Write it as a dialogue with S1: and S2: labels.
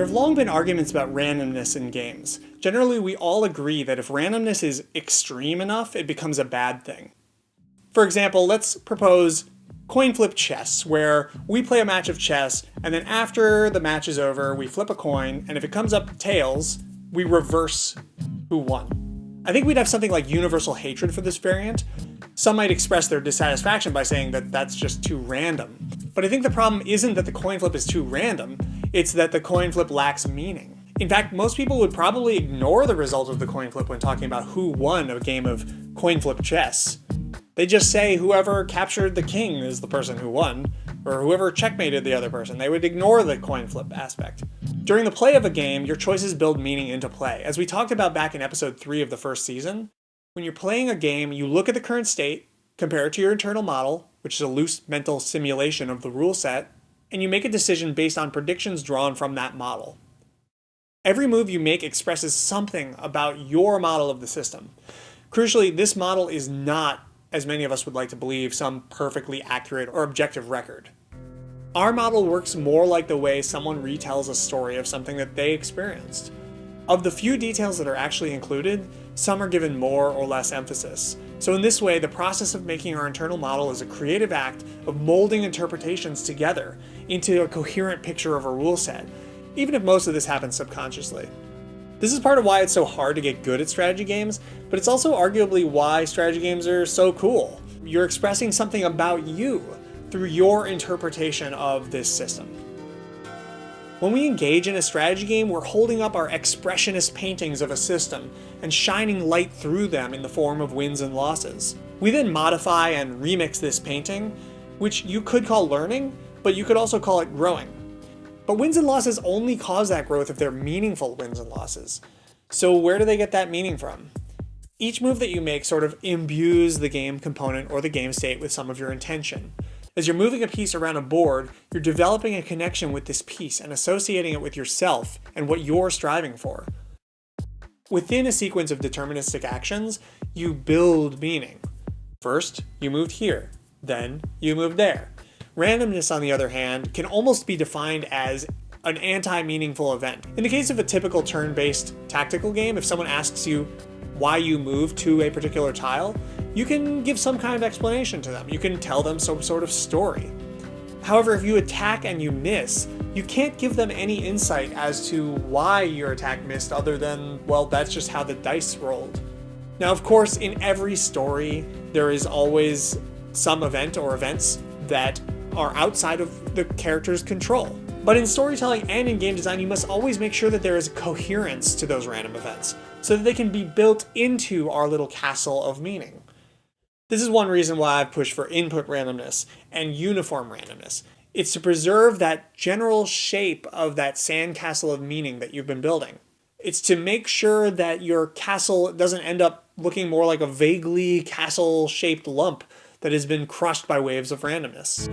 S1: There have long been arguments about randomness in games. Generally, we all agree that if randomness is extreme enough, it becomes a bad thing. For example, let's propose coin flip chess, where we play a match of chess, and then after the match is over, we flip a coin, and if it comes up tails, we reverse who won. I think we'd have something like universal hatred for this variant. Some might express their dissatisfaction by saying that that's just too random. But I think the problem isn't that the coin flip is too random, it's that the coin flip lacks meaning. In fact, most people would probably ignore the result of the coin flip when talking about who won a game of coin flip chess. They just say whoever captured the king is the person who won, or whoever checkmated the other person. They would ignore the coin flip aspect. During the play of a game, your choices build meaning into play. As we talked about back in episode 3 of the first season, when you're playing a game, you look at the current state, compare it to your internal model, which is a loose mental simulation of the rule set, and you make a decision based on predictions drawn from that model. Every move you make expresses something about your model of the system. Crucially, this model is not, as many of us would like to believe, some perfectly accurate or objective record. Our model works more like the way someone retells a story of something that they experienced. Of the few details that are actually included, some are given more or less emphasis. So in this way, the process of making our internal model is a creative act of molding interpretations together into a coherent picture of a rule set, even if most of this happens subconsciously. This is part of why it's so hard to get good at strategy games, but it's also arguably why strategy games are so cool. You're expressing something about you through your interpretation of this system. When we engage in a strategy game, we're holding up our expressionist paintings of a system and shining light through them in the form of wins and losses. We then modify and remix this painting, which you could call learning, but you could also call it growing. But wins and losses only cause that growth if they're meaningful wins and losses. So where do they get that meaning from? Each move that you make sort of imbues the game component or the game state with some of your intention. As you're moving a piece around a board, you're developing a connection with this piece and associating it with yourself and what you're striving for. Within a sequence of deterministic actions, you build meaning. First, you moved here, then you moved there. Randomness, on the other hand, can almost be defined as an anti-meaningful event. In the case of a typical turn-based tactical game, if someone asks you why you moved to a particular tile, you can give some kind of explanation to them. You can tell them some sort of story. However, if you attack and you miss, you can't give them any insight as to why your attack missed other than, well, that's just how the dice rolled. Now, of course, in every story, there is always some event or events that are outside of the character's control. But in storytelling and in game design, you must always make sure that there is coherence to those random events, so that they can be built into our little castle of meaning. This is one reason why I've pushed for input randomness and uniform randomness. It's to preserve that general shape of that sandcastle of meaning that you've been building. It's to make sure that your castle doesn't end up looking more like a vaguely castle-shaped lump that has been crushed by waves of randomness.